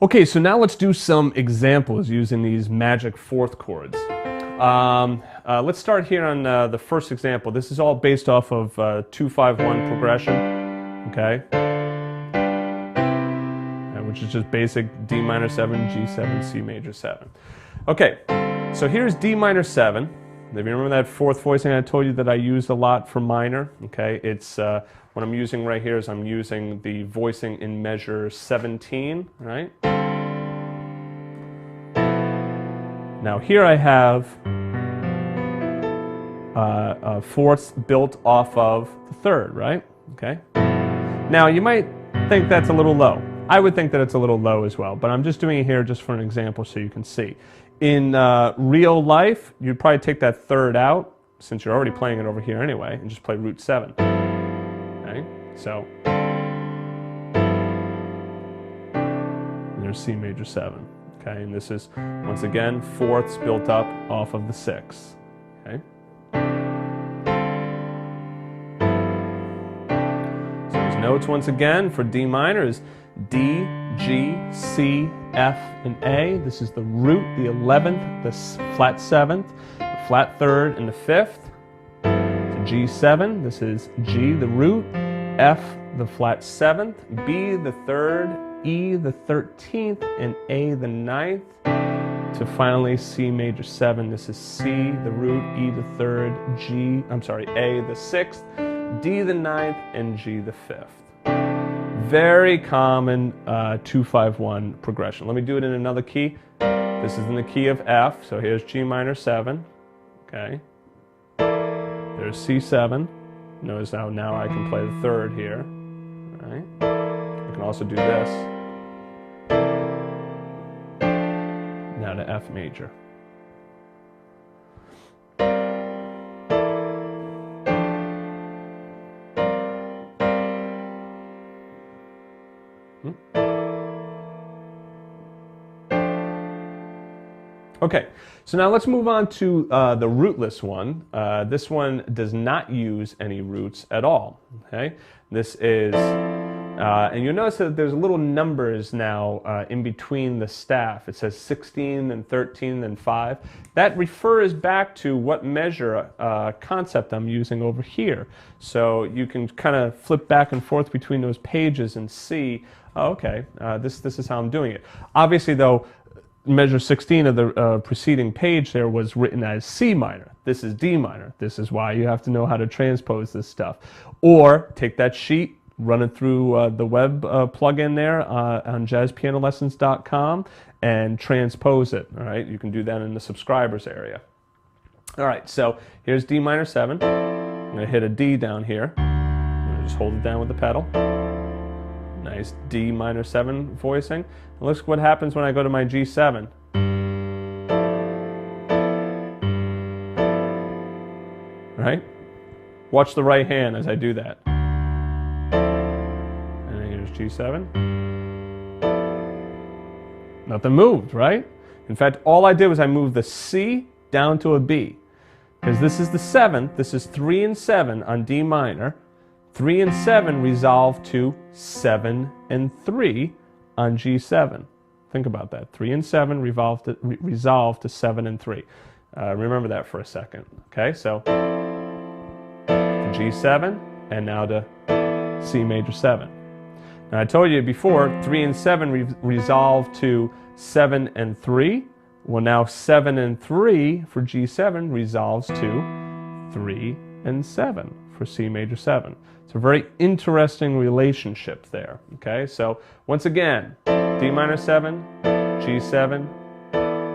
Okay, so now let's do some examples using these magic fourth chords. Let's start here on the first example. This is all based off of 2-5-1 progression, okay? Which is just basic D minor 7, G7, C major 7. Okay, so here's D minor 7. If you remember that fourth voicing I told you that I used a lot for minor, okay? It's what I'm using right here is I'm using the voicing in measure 17, right? Now here I have fourths built off of the third, right? Okay. Now you might think that's a little low. I would think that it's a little low as well, but I'm just doing it here just for an example so you can see. In real life, you'd probably take that third out, since you're already playing it over here anyway, and just play root 7. Okay, so there's C major 7. Okay, and this is, once again, fourths built up off of the 6. Okay. So his notes, once again, for D minor is D, G, C, F, and A. This is the root, the 11th, the flat 7th, the flat 3rd, and the 5th. To G7, this is G, the root, F, the flat 7th, B, the 3rd, E, the 13th, and A, the 9th. To finally C major 7, this is C, the root, E, the 3rd, A, the 6th, D, the 9th, and G, the 5th. Very common 2-5-1 progression. Let me do it in another key. This is in the key of F, so here's G minor 7. Okay. There's C7. Notice how now I can play the 3rd here. All right. I can also do this. Now to F major. Okay, so now let's move on to the rootless one. This one does not use any roots at all. Okay, this is, and you'll notice that there's little numbers now in between the staff. It says 16, then 13, then 5. That refers back to what measure concept I'm using over here. So you can kind of flip back and forth between those pages and see, oh, okay, this is how I'm doing it. Obviously, though, measure 16 of the preceding page there was written as C minor. This is D minor. This is why you have to know how to transpose this stuff. Or take that sheet, run it through the web plugin there on jazzpianolessons.com and transpose it. All right, you can do that in the subscribers area. All right, so here's D minor 7. I'm going to hit a D down here. I'm going to just hold it down with the pedal. Nice D minor 7 voicing. And look what happens when I go to my G7. Right? Watch the right hand as I do that. And then here's G7. Nothing moved, right? In fact, all I did was I moved the C down to a B. Because this is the 7th, this is 3 and 7 on D minor. 3 and 7 resolve to 7 and 3 on G7. Think about that. 3 and 7 resolve to 7 and 3. Remember that for a second. Okay, so to G7 and now to C major 7. Now I told you before, 3 and 7 resolve to 7 and 3. Well, now 7 and 3 for G7 resolves to 3 and 7 for C major 7. It's a very interesting relationship there. Okay, so once again, D minor 7, G7,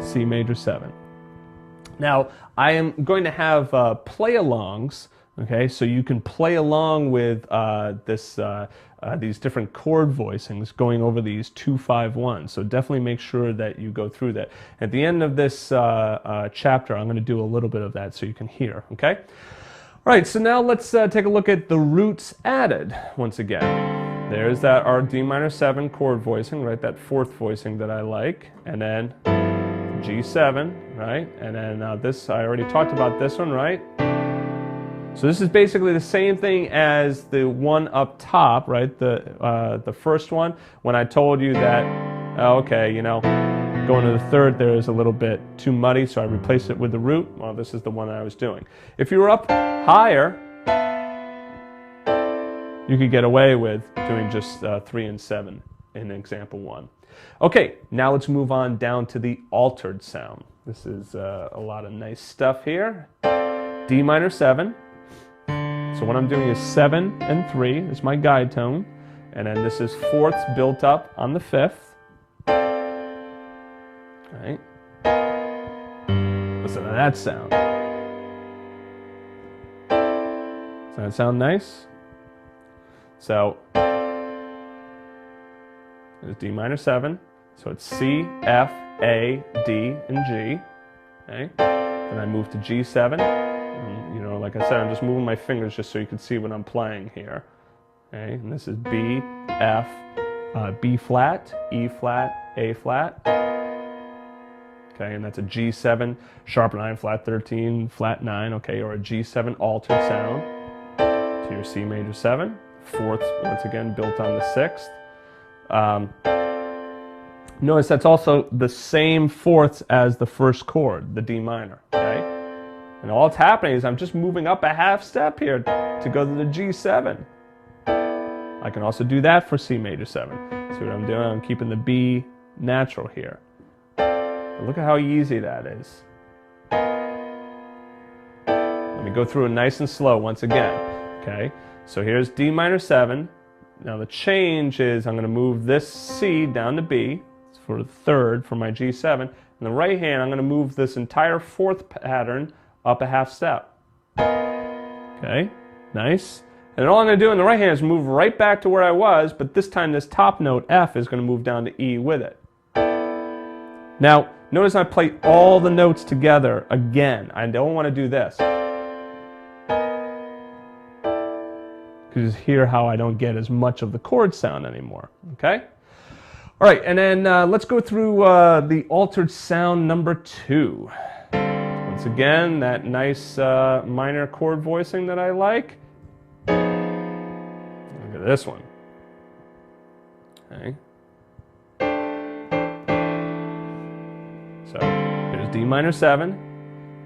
C major 7. Now, I am going to have play-alongs, okay, so you can play along with these different chord voicings going over these 2-5-1. So definitely make sure that you go through that. At the end of this chapter, I'm going to do a little bit of that so you can hear, okay? All right, so now let's take a look at the roots added once again. There's that our D minor 7 chord voicing, right? That fourth voicing that I like. And then G7, right? And then this, I already talked about this one, right? So this is basically the same thing as the one up top, right? The first one, when I told you that oh, okay, you know, going to the third there is a little bit too muddy, so I replace it with the root. Well, this is the one that I was doing. If you were up higher, you could get away with doing just 3 and 7 in example 1. Okay, now let's move on down to the altered sound. This is a lot of nice stuff here. D minor 7. So what I'm doing is 7 and 3 is my guide tone, and then this is fourths built up on the 5th. All right. Listen to that sound. Does that sound nice? So there's D minor 7. So it's C, F, A, D, and G. Okay. Then I move to G7. And, you know, like I said, I'm just moving my fingers just so you can see what I'm playing here. Okay. And this is B, F, B flat, E flat, A flat. Okay, and that's a G7, sharp 9, flat 13, flat 9, okay, or a G7 altered sound to your C major 7. Fourth, once again, built on the 6th. Notice that's also the same fourths as the first chord, the D minor, okay? And all that's happening is I'm just moving up a half step here to go to the G7. I can also do that for C major 7. See what I'm doing? I'm keeping the B natural here. But look at how easy that is. Let me go through it nice and slow once again, okay? So here's D minor 7. Now the change is I'm going to move this C down to B for the third for my G7. In the right hand, I'm going to move this entire fourth pattern up a half step. Okay, nice. And all I'm going to do in the right hand is move right back to where I was, but this time this top note, F, is going to move down to E with it. Now, notice I play all the notes together again. I don't want to do this. You just hear how I don't get as much of the chord sound anymore, okay? All right, and then let's go through the altered sound number 2. Once again, that nice minor chord voicing that I like. Look at this one. Okay. So here's D minor 7,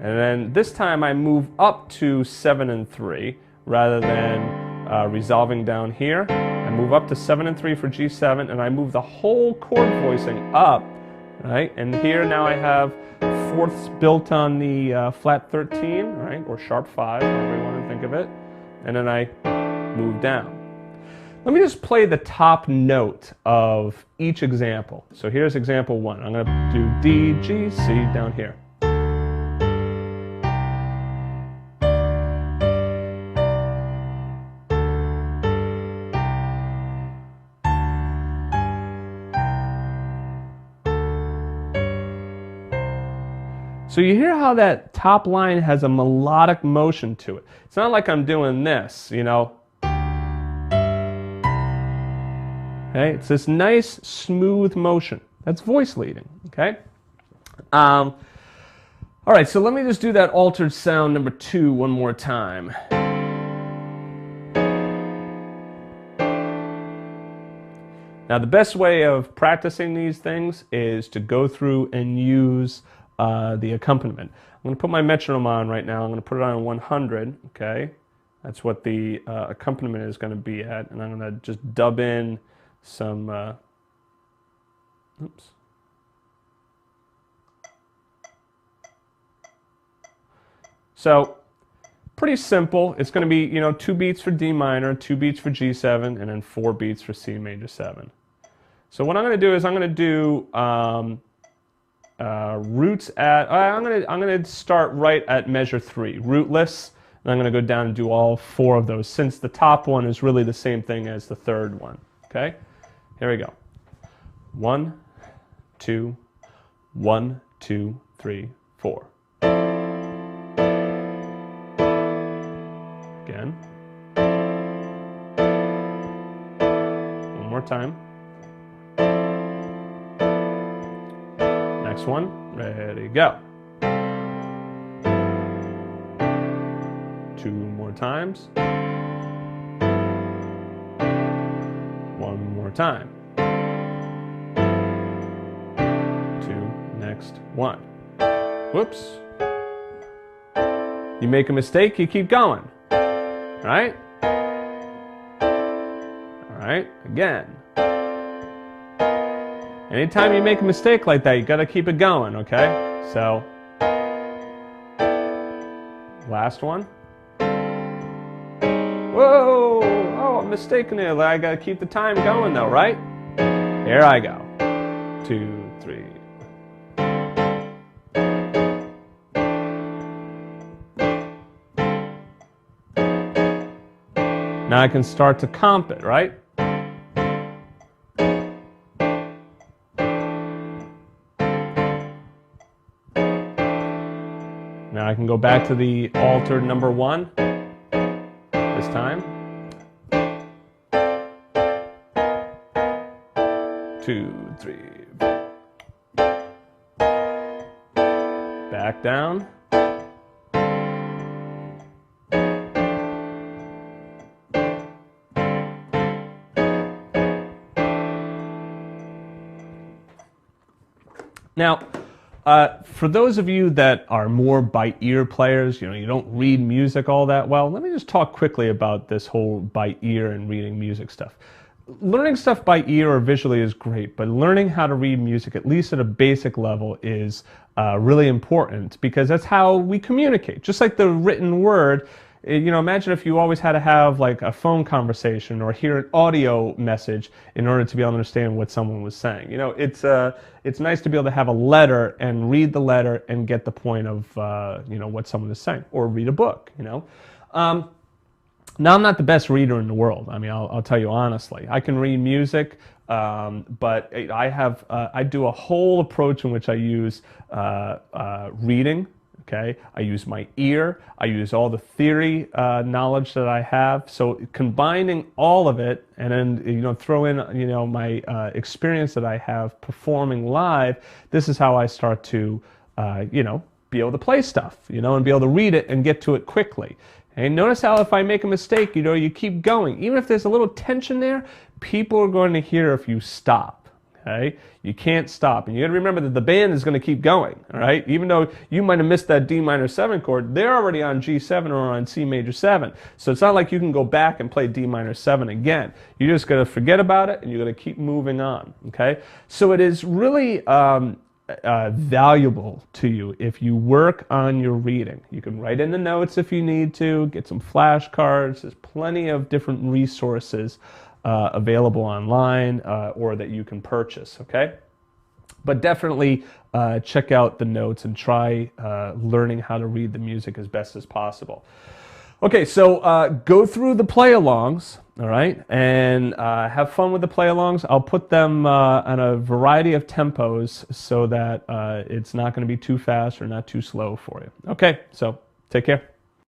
and then this time I move up to 7 and 3 rather than resolving down here. I move up to 7 and 3 for G7, and I move the whole chord voicing up, right? And here now I have fourths built on the flat 13, right, or sharp 5, however you want to think of it, and then I move down. Let me just play the top note of each example. So here's example 1. I'm going to do D, G, C down here. So you hear how that top line has a melodic motion to it. It's not like I'm doing this, you know. Okay, it's this nice, smooth motion. That's voice leading, okay? All right, so let me just do that altered sound number 2 one more time. Now, the best way of practicing these things is to go through and use the accompaniment. I'm going to put my metronome on right now. I'm going to put it on 100, okay? That's what the accompaniment is going to be at, and I'm going to just dub in some, oops. So, pretty simple. It's going to be, you know, 2 beats for D minor, 2 beats for G7, and then 4 beats for C major 7. So what I'm going to do is I'm going to do roots at, I'm going to start right at measure 3, rootless, and I'm going to go down and do all 4 of those, since the top one is really the same thing as the third one, okay? Here we go. 1, 2, 1, 2, 3, 4. Again. One more time. Next one. Ready, go. 2 more times. 1 more time. to next one. Whoops. You make a mistake, you keep going. Right? All right, again. Anytime you make a mistake like that, you got to keep it going, okay? So, last one. Whoa! Oh, I'm mistaken there. I got to keep the time going though, right? Here I go. 2, 3. Now I can start to comp it, right? Now I can go back to the altered number 1 this time. 2, 3. Back down. Now, for those of you that are more by ear players, you don't read music all that well, let me just talk quickly about this whole by ear and reading music stuff. Learning stuff by ear or visually is great, but learning how to read music, at least at a basic level, is really important because that's how we communicate. Just like the written word, imagine if you always had to have like a phone conversation or hear an audio message in order to be able to understand what someone was saying. It's nice to be able to have a letter and read the letter and get the point of what someone is saying, or read a book. Now, I'm not the best reader in the world. I mean, I'll tell you honestly. I can read music, but I do a whole approach in which I use reading. Okay, I use my ear. I use all the theory knowledge that I have. So combining all of it, and then throw in my experience that I have performing live. This is how I start to be able to play stuff, and be able to read it and get to it quickly. And notice how if I make a mistake, you keep going. Even if there's a little tension there, people are going to hear if you stop. Okay? You can't stop. And you got to remember that the band is going to keep going. All right? Even though you might have missed that D minor 7 chord, they're already on G7 or on C major 7. So it's not like you can go back and play D minor 7 again. You just got to forget about it and you're going to keep moving on. Okay? So it is really valuable to you if you work on your reading. You can write in the notes if you need to, get some flashcards. There's plenty of different resources available online or that you can purchase, okay? But definitely check out the notes and try learning how to read the music as best as possible. Okay, so go through the play-alongs, all right, and have fun with the play-alongs. I'll put them on a variety of tempos so that it's not going to be too fast or not too slow for you. Okay, so take care.